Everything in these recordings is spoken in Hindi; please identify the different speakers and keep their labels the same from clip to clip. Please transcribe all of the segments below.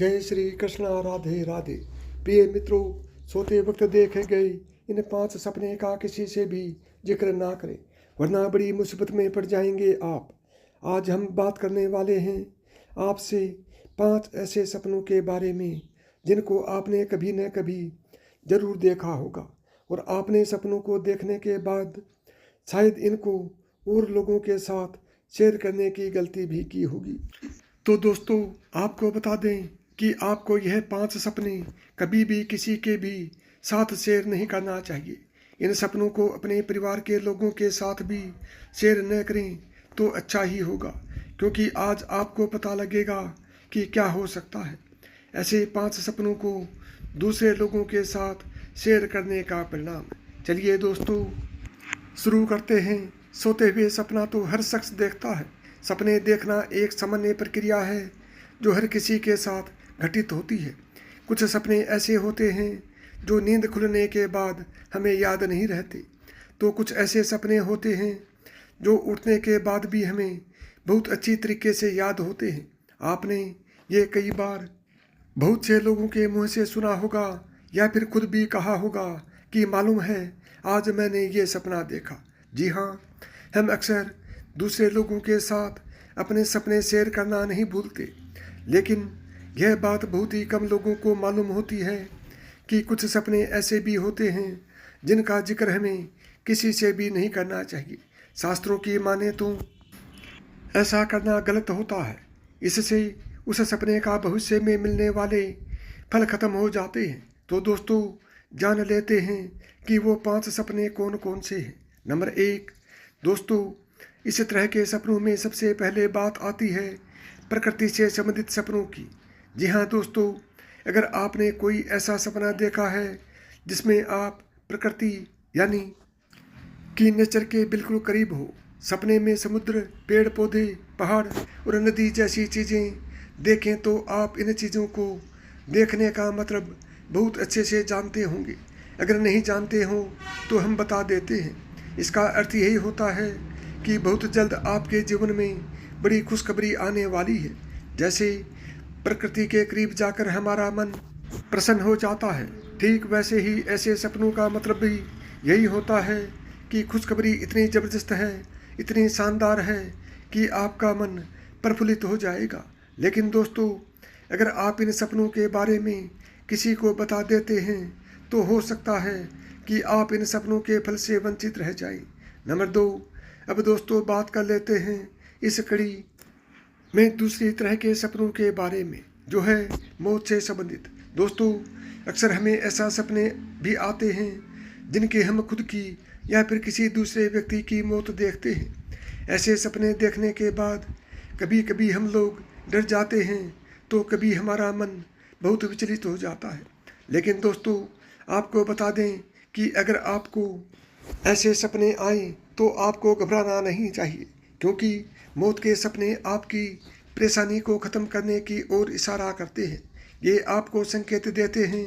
Speaker 1: जय श्री कृष्णा राधे राधे। प्रिय मित्रों, सोते वक्त देखे गए इन 5 सपने का किसी से भी जिक्र ना करें, वरना बड़ी मुसीबत में पड़ जाएंगे आप। आज हम बात करने वाले हैं आपसे 5 ऐसे सपनों के बारे में जिनको आपने कभी न कभी जरूर देखा होगा, और आपने सपनों को देखने के बाद शायद इनको और लोगों के साथ शेयर करने की गलती भी की होगी। तो दोस्तों, आपको बता दें कि आपको यह 5 सपने कभी भी किसी के भी साथ शेयर नहीं करना चाहिए। इन सपनों को अपने परिवार के लोगों के साथ भी शेयर न करें तो अच्छा ही होगा, क्योंकि आज आपको पता लगेगा कि क्या हो सकता है ऐसे 5 सपनों को दूसरे लोगों के साथ शेयर करने का परिणाम। चलिए दोस्तों, शुरू करते हैं। सोते हुए सपना तो हर शख्स देखता है। सपने देखना एक सामान्य प्रक्रिया है जो हर किसी के साथ घटित होती है। कुछ सपने ऐसे होते हैं जो नींद खुलने के बाद हमें याद नहीं रहते, तो कुछ ऐसे सपने होते हैं जो उठने के बाद भी हमें बहुत अच्छी तरीके से याद होते हैं। आपने ये कई बार बहुत से लोगों के मुंह से सुना होगा या फिर खुद भी कहा होगा कि मालूम है आज मैंने ये सपना देखा। जी हाँ, हम अक्सर दूसरे लोगों के साथ अपने सपने शेयर करना नहीं भूलते, लेकिन यह बात बहुत ही कम लोगों को मालूम होती है कि कुछ सपने ऐसे भी होते हैं जिनका जिक्र हमें किसी से भी नहीं करना चाहिए। शास्त्रों की माने तो ऐसा करना गलत होता है। इससे उस सपने का भविष्य में मिलने वाले फल खत्म हो जाते हैं। तो दोस्तों, जान लेते हैं कि वो 5 सपने कौन कौन से हैं। नंबर 1, दोस्तों, इस तरह के सपनों में सबसे पहले बात आती है प्रकृति से संबंधित सपनों की। जी हाँ दोस्तों, अगर आपने कोई ऐसा सपना देखा है जिसमें आप प्रकृति यानी कि नेचर के बिल्कुल करीब हो, सपने में समुद्र, पेड़ पौधे, पहाड़ और नदी जैसी चीज़ें देखें, तो आप इन चीज़ों को देखने का मतलब बहुत अच्छे से जानते होंगे। अगर नहीं जानते हो तो हम बता देते हैं। इसका अर्थ यही होता है कि बहुत जल्द आपके जीवन में बड़ी खुशखबरी आने वाली है। जैसे प्रकृति के करीब जाकर हमारा मन प्रसन्न हो जाता है, ठीक वैसे ही ऐसे सपनों का मतलब भी यही होता है कि खुशखबरी इतनी ज़बरदस्त है, इतनी शानदार है कि आपका मन प्रफुल्लित हो जाएगा। लेकिन दोस्तों, अगर आप इन सपनों के बारे में किसी को बता देते हैं तो हो सकता है कि आप इन सपनों के फल से वंचित रह जाएं। नंबर 2, अब दोस्तों बात कर लेते हैं इस कड़ी में दूसरी तरह के सपनों के बारे में, जो है मौत से संबंधित। दोस्तों, अक्सर हमें ऐसा सपने भी आते हैं जिनके हम खुद की या फिर किसी दूसरे व्यक्ति की मौत देखते हैं। ऐसे सपने देखने के बाद कभी कभी हम लोग डर जाते हैं, तो कभी हमारा मन बहुत विचलित हो जाता है। लेकिन दोस्तों, आपको बता दें कि अगर आपको ऐसे सपने आए तो आपको घबराना नहीं चाहिए, क्योंकि मौत के सपने आपकी परेशानी को ख़त्म करने की ओर इशारा करते हैं। ये आपको संकेत देते हैं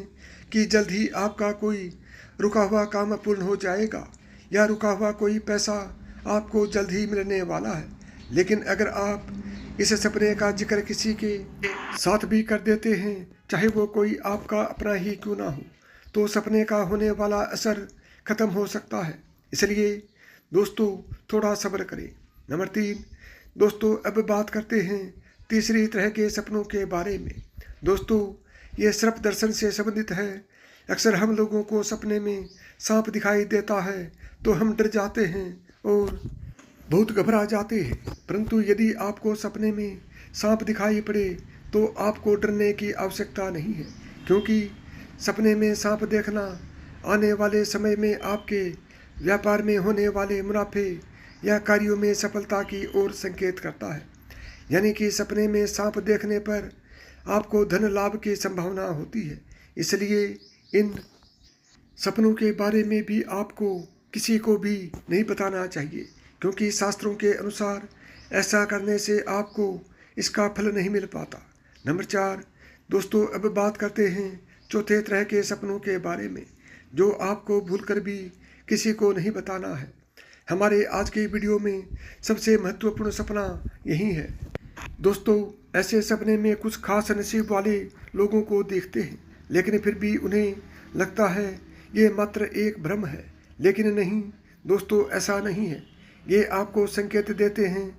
Speaker 1: कि जल्द ही आपका कोई रुका हुआ काम पूर्ण हो जाएगा, या रुका हुआ कोई पैसा आपको जल्द ही मिलने वाला है। लेकिन अगर आप इस सपने का जिक्र किसी के साथ भी कर देते हैं, चाहे वो कोई आपका अपना ही क्यों ना हो, तो सपने का होने वाला असर ख़त्म हो सकता है। इसलिए दोस्तों, थोड़ा सब्र करें। नंबर 3, दोस्तों, अब बात करते हैं तीसरी तरह के सपनों के बारे में। दोस्तों, ये सर्प दर्शन से संबंधित है। अक्सर हम लोगों को सपने में सांप दिखाई देता है तो हम डर जाते हैं और बहुत घबरा जाते हैं, परंतु यदि आपको सपने में सांप दिखाई पड़े तो आपको डरने की आवश्यकता नहीं है, क्योंकि सपने में सांप देखना आने वाले समय में आपके व्यापार में होने वाले मुनाफे या कार्यों में सफलता की ओर संकेत करता है। यानी कि सपने में सांप देखने पर आपको धन लाभ की संभावना होती है। इसलिए इन सपनों के बारे में भी आपको किसी को भी नहीं बताना चाहिए, क्योंकि शास्त्रों के अनुसार ऐसा करने से आपको इसका फल नहीं मिल पाता। नंबर 4, दोस्तों, अब बात करते हैं चौथे तरह के सपनों के बारे में, जो आपको भूलकर भी किसी को नहीं बताना है। हमारे आज के वीडियो में सबसे महत्वपूर्ण सपना यही है। दोस्तों, ऐसे सपने में कुछ खास नसीब वाले लोगों को देखते हैं, लेकिन फिर भी उन्हें लगता है ये मात्र एक भ्रम है। लेकिन नहीं दोस्तों, ऐसा नहीं है। ये आपको संकेत देते हैं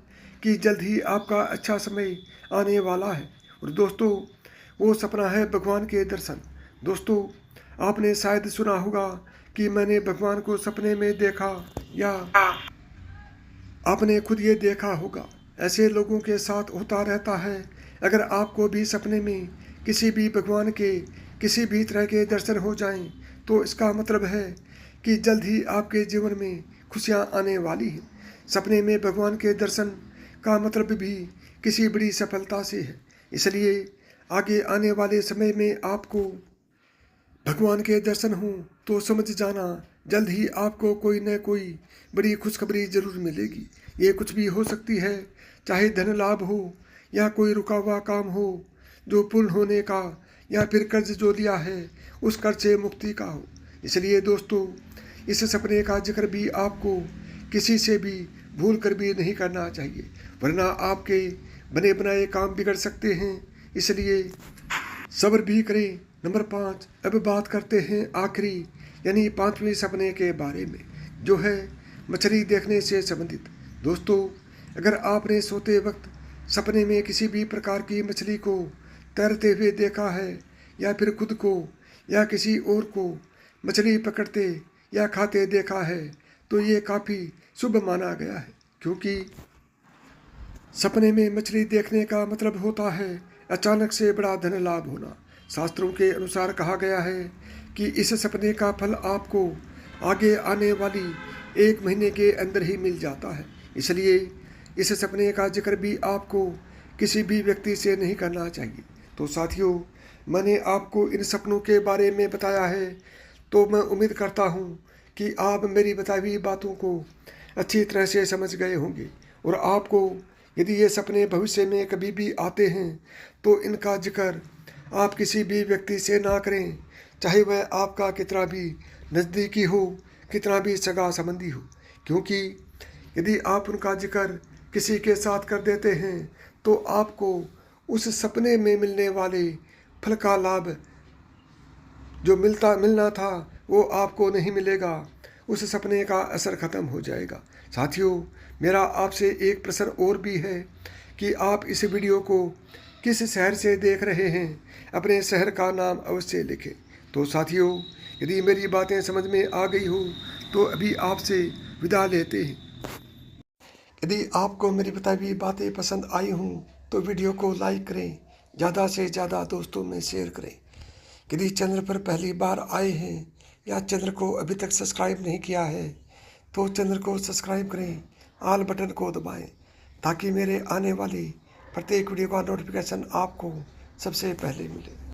Speaker 1: कि जल्द ही आपका अच्छा समय आने वाला है। और दोस्तों, वो सपना है भगवान के दर्शन। दोस्तों, आपने शायद सुना होगा कि मैंने भगवान को सपने में देखा, या आपने खुद ये देखा होगा। ऐसे लोगों के साथ होता रहता है। अगर आपको भी सपने में किसी भी भगवान के किसी भी तरह के दर्शन हो जाएं, तो इसका मतलब है कि जल्द ही आपके जीवन में खुशियां आने वाली हैं। सपने में भगवान के दर्शन का मतलब भी किसी बड़ी सफलता से है। इसलिए आगे आने वाले समय में आपको भगवान के दर्शन हों तो समझ जाना, जल्द ही आपको कोई न कोई बड़ी खुशखबरी जरूर मिलेगी। ये कुछ भी हो सकती है, चाहे धन लाभ हो या कोई रुका हुआ काम हो जो पूर्ण होने का, या फिर कर्ज जो लिया है उस कर्ज से मुक्ति का हो। इसलिए दोस्तों, इस सपने का जिक्र भी आपको किसी से भी भूल कर भी नहीं करना चाहिए, वरना आपके बने बनाए काम बिगड़ सकते हैं। इसलिए सब्र भी करें। नंबर 5, अब बात करते हैं आखिरी यानी 5वें सपने के बारे में, जो है मछली देखने से संबंधित। दोस्तों, अगर आपने सोते वक्त सपने में किसी भी प्रकार की मछली को तैरते हुए देखा है, या फिर खुद को या किसी और को मछली पकड़ते या खाते देखा है, तो ये काफ़ी शुभ माना गया है, क्योंकि सपने में मछली देखने का मतलब होता है अचानक से बड़ा धन लाभ होना। शास्त्रों के अनुसार कहा गया है कि इस सपने का फल आपको आगे आने वाली 1 महीने के अंदर ही मिल जाता है। इसलिए इस सपने का जिक्र भी आपको किसी भी व्यक्ति से नहीं करना चाहिए। तो साथियों, मैंने आपको इन सपनों के बारे में बताया है, तो मैं उम्मीद करता हूँ कि आप मेरी बताई हुई बातों को अच्छी तरह से समझ गए होंगे। और आपको यदि ये सपने भविष्य में कभी भी आते हैं, तो इनका जिक्र आप किसी भी व्यक्ति से ना करें, चाहे वह आपका कितना भी नज़दीकी हो, कितना भी सगा संबंधी हो, क्योंकि यदि आप उनका जिक्र किसी के साथ कर देते हैं, तो आपको उस सपने में मिलने वाले फल का लाभ जो मिलना था वो आपको नहीं मिलेगा। उस सपने का असर खत्म हो जाएगा। साथियों, मेरा आपसे एक प्रश्न और भी है कि आप इस वीडियो को किस शहर से देख रहे हैं, अपने शहर का नाम अवश्य लिखें। तो साथियों, यदि मेरी बातें समझ में आ गई हो तो अभी आपसे विदा लेते हैं। यदि आपको मेरी बताई हुई बातें पसंद आई हों तो वीडियो को लाइक करें, ज़्यादा से ज़्यादा दोस्तों में शेयर करें। यदि चैनल पर पहली बार आए हैं या चैनल को अभी तक सब्सक्राइब नहीं किया है, तो चैनल को सब्सक्राइब करें, ऑल बटन को दबाएं, ताकि मेरे आने वाली प्रत्येक वीडियो का नोटिफिकेशन आपको सबसे पहले मिले।